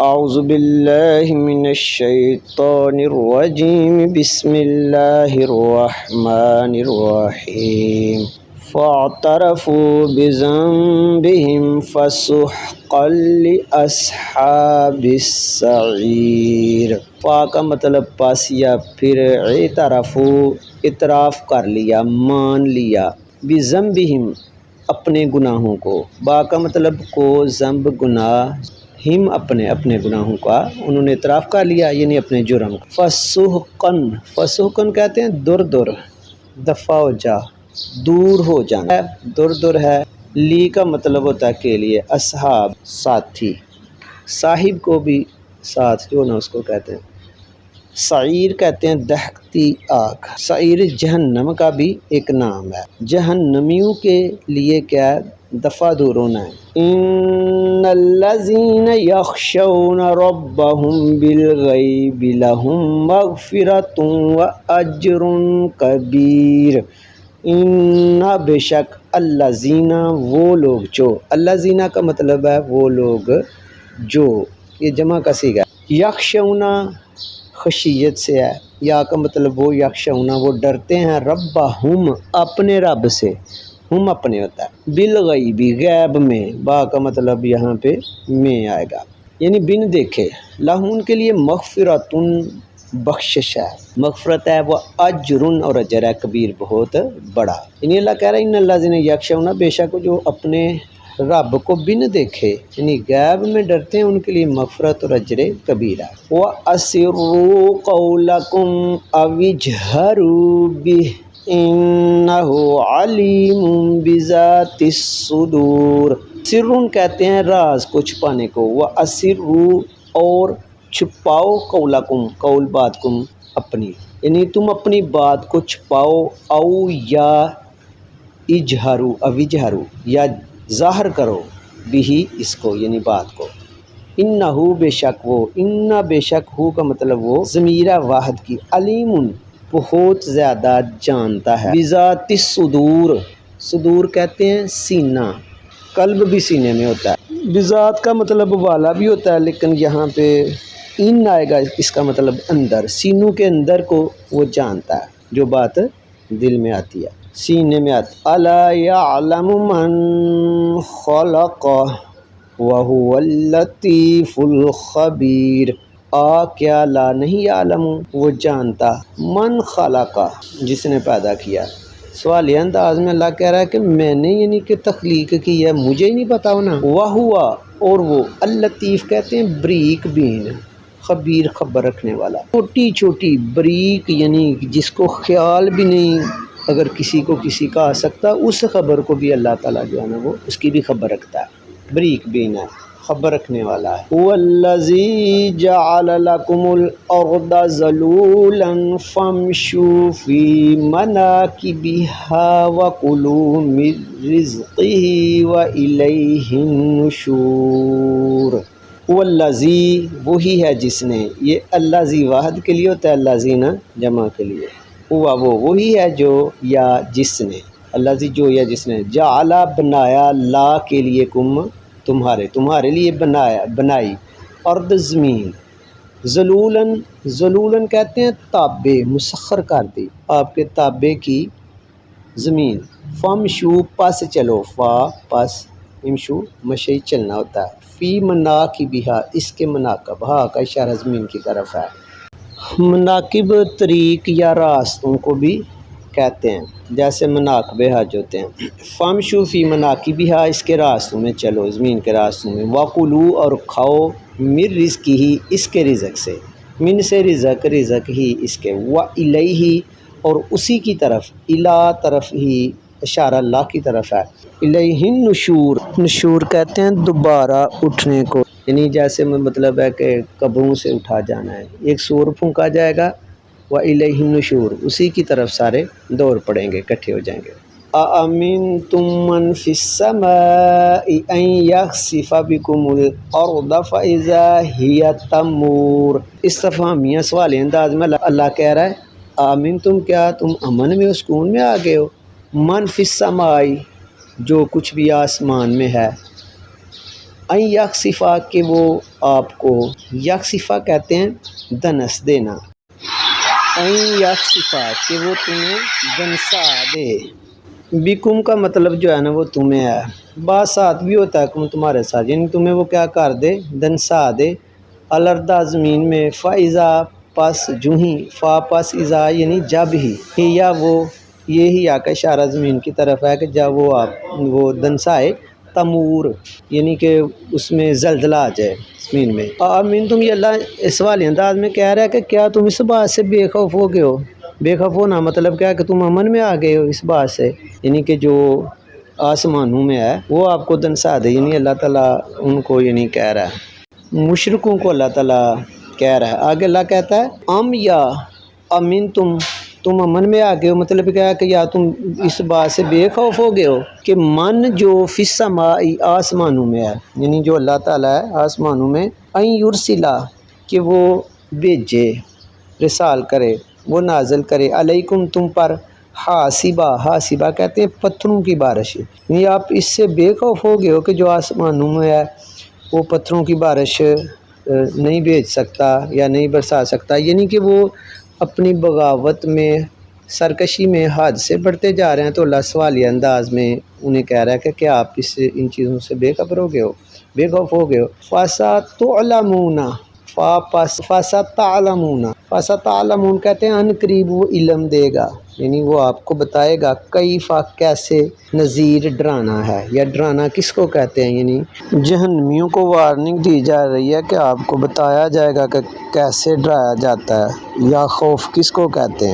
اعوذ باللہ من الشیطان الرجیم بسم اللہ الرحمن الرحیم فاعترفوا بذنبهم فسحقا لأصحاب السعیر۔ فا کا مطلب پس یا پھر، اعتراف کر لیا، مان لیا، بذنبهم اپنے گناہوں کو، با کا مطلب کو، ذنب گناہ، ہم اپنے گناہوں کا انہوں نے اعتراف کر لیا، یعنی اپنے جرم کا۔ فسحقاً کہتے ہیں در دفع ہو جا، دور ہو جانا، در ہے۔ لی کا مطلب ہوتا ہے کے لیے، اصحاب ساتھی، صاحب کو بھی ساتھ جو نا اس کو کہتے ہیں۔ سعیر کہتے ہیں دہکتی آگ۔ سعیر جہنم کا بھی ایک نام ہے۔ جہنمیوں کے لیے کیا ہے؟ دفع دور ہونا ہے۔ ان الذین یخشون ربهم بالغیب لهم مغفرۃ واجر کبیر۔ ان بے شک، الذین وہ لوگ جو، الذین کا مطلب ہے وہ لوگ جو، یہ جمع کا صیغہ ہے۔ یخشون خشیت سے ہے، یا کا مطلب وہ یخشون وہ ڈرتے ہیں، ربہم اپنے رب سے، ہم اپنے ہوتا ہے، بالغیب غیب میں، با کا مطلب یہاں پہ میں آئے گا، یعنی بن دیکھے، لہم کے لیے مغفرۃ بخشش ہے، مغفرت ہے، وہ اجرن اور اجر ہے، کبیر بہت بڑا، یعنی اللہ کہہ رہا ہے ان الذین یخشون، بے شک جو اپنے رب کو بن دیکھے یعنی غیب میں ڈرتے ہیں، ان کے لیے مغفرت اور اجر کبیر ہے۔ وَأَسِرُّوا قَوْلَكُمْ أَوِ اجْهَرُوا بِهِ إِنَّهُ عَلِيمٌ بِذَاتِ الصُّدُورِ۔ سرٌ کہتے ہیں راز کو چھپانے کو، وَأَسِرُّوا اور چھپاؤ، قَوْلَكُمْ قول بات کم اپنی، یعنی تم اپنی بات کو چھپاؤ، او یا اجہرو، اوجہرو یا ظاہر کرو، بھی اس کو یعنی بات کو، انہو بے شک وہ، ان بے شک ہو کا مطلب وہ ضمیر واحد کی، علیم بہت زیادہ جانتا ہے، بذات الصدور، صدور کہتے ہیں سینہ، قلب بھی سینے میں ہوتا ہے، بذات کا مطلب والا بھی ہوتا ہے، لیکن یہاں پہ ان آئے گا، اس کا مطلب اندر، سینوں کے اندر کو وہ جانتا ہے، جو بات دل میں آتی ہے، سینے میں آتی۔ الا یعلم من خلق وهو اللطیف الخبیر۔ کیا لا نہیں عالم وہ جانتا، من خلق جس نے پیدا کیا۔ سوالیہ انداز میں اللہ کہہ رہا ہے کہ میں نے یعنی کہ تخلیق کی ہے، مجھے ہی نہیں پتا ہونا۔ وہوا اور وہ، اللطیف کہتے ہیں بریک بین، خبیر خبر رکھنے والا، چھوٹی چھوٹی بریک یعنی جس کو خیال بھی نہیں اگر کسی کو کسی کا آ سکتا، اس خبر کو بھی اللہ تعالیٰ جو ہے نا وہ اس کی بھی خبر رکھتا ہے، بریک بین ہے، خبر رکھنے والا ہے۔ وَالَّذِي جَعَلَ لَكُمُ الْأَرْضَ ذَلُولًا فَامْشُوا فِي مَنَاكِبِهَا وَكُلُوا مِن رِّزْقِهِ وَإِلَيْهِ النُّشُورُ۔ والذی وہی ہے جس نے، یہ الذی واحد کے لیے ہوتا ہے، الذین جمع کے لیے، ہوا وہ وہی ہے جو یا جس نے، الذی جو یا جس نے، جعل بنایا، لا کے لیے کم تمہارے لیے بنائی، ارض زمین، ذلولن کہتے ہیں تابع، مسخر کر دی، آپ کے تابع کی زمین، فامشو پس چلو، فا پس، امشو مشی چلنا ہوتا ہے، فی مناکبہا اس کے مناکب، ہا کا اشارہ زمین کی طرف ہے، مناکب طریق یا راستوں کو بھی کہتے ہیں، جیسے مناکب حج ہوتے ہیں۔ فامشو فی مناکبہا اس کے راستوں میں چلو، زمین کے راستوں میں، وَکُلُوا اور کھاؤ، من رزقہ اس کے رزق سے، من سے رزق ہی اس کے، وَإِلَيْهِ اور اسی کی طرف، الا طرف ہی اشارہ اللہ کی طرف ہے، الیہ النشور، نشور کہتے ہیں دوبارہ اٹھنے کو، یعنی جیسے مطلب ہے کہ قبروں سے اٹھا جانا ہے، ایک سور پھونکا جائے گا، وَإِلَيْهِ النُّشُورُ اسی کی طرف سارے دوڑ پڑیں گے، اکٹھے ہو جائیں گے۔ أَأَمِنْتُم مَّن فِي السَّمَاءِ أَن يَخْسِفَ بِكُمُ الْأَرْضَ فَإِذَا هِيَ تَمُورُ۔ استفہامیہ سوالیہ انداز میں اللہ کہہ رہا ہے آمنتم کیا تم امن میں و سکون میں آ گئے ہو، من فی السماء جو کچھ بھی آسمان میں ہے، این یکسفا کہ وہ آپ کو، یکسفا کہتے ہیں دنس دینا، این یکسفا کہ وہ تمہیں دنسا دے، بیکم کا مطلب جو ہے نا وہ تمہیں ہے، بعض ساتھ بھی ہوتا ہے کہ تمہارے ساتھ، یعنی تمہیں وہ کیا کر دے، دنسا دے، الردہ زمین میں، فائزہ پس جو ہی، فا پس ازا یعنی جب ہی، یا وہ یہی آ کا اشارہ زمین کی طرف ہے کہ جب وہ دنسائے، تمور یعنی کہ اس میں زلزلہ آ جائے زمین میں۔ آمین تم، یہ اللہ اس والی انداز میں کہہ رہا ہے کہ کیا تم اس بات سے بے خوف ہو گئے ہو؟ بے خوف ہونا مطلب کیا کہ تم امن میں آ گئے ہو اس بات سے، یعنی کہ جو آسمانوں میں ہے وہ آپ کو دنسا دے، یعنی اللہ تعالیٰ ان کو یعنی کہہ رہا ہے، مشرکوں کو اللہ تعالیٰ کہہ رہا ہے۔ آگے اللہ کہتا ہے ام یا امین تم امن میں آ گئے ہو، مطلب کیا ہے کہ یا تم اس بات سے بے خوف ہو گئے ہو کہ من جو فی السماء آسمانوں میں ہے، یعنی جو اللہ تعالیٰ ہے آسمانوں میں، این یرسلا کہ وہ بھیجے، رسال کرے، وہ نازل کرے، علیکم تم پر، حاسبہ کہتے ہیں پتھروں کی بارش، یعنی آپ اس سے بے خوف ہو گئے ہو کہ جو آسمانوں میں ہے وہ پتھروں کی بارش نہیں بھیج سکتا یا نہیں برسا سکتا، یعنی کہ وہ اپنی بغاوت میں، سرکشی میں حد سے بڑھتے جا رہے ہیں، تو اللہ سوالیہ انداز میں انہیں کہہ رہا ہے کہ کیا آپ ان چیزوں سے بے خبر ہو گئے ہو، بے خوف ہو گئے ہو۔ فَسَتُعْلَمُونَ فَسَتَعْلَمُونَ کہتے ہیں ان قریب وہ علم دے گا، یعنی وہ آپ کو بتائے گا، کیفا کیسے، نذیر ڈرانا ہے، یا ڈرانا کس کو کہتے ہیں، یعنی جہنمیوں کو وارننگ دی جا رہی ہے کہ آپ کو بتایا جائے گا کہ کیسے ڈرایا جاتا ہے، یا خوف کس کو کہتے ہیں۔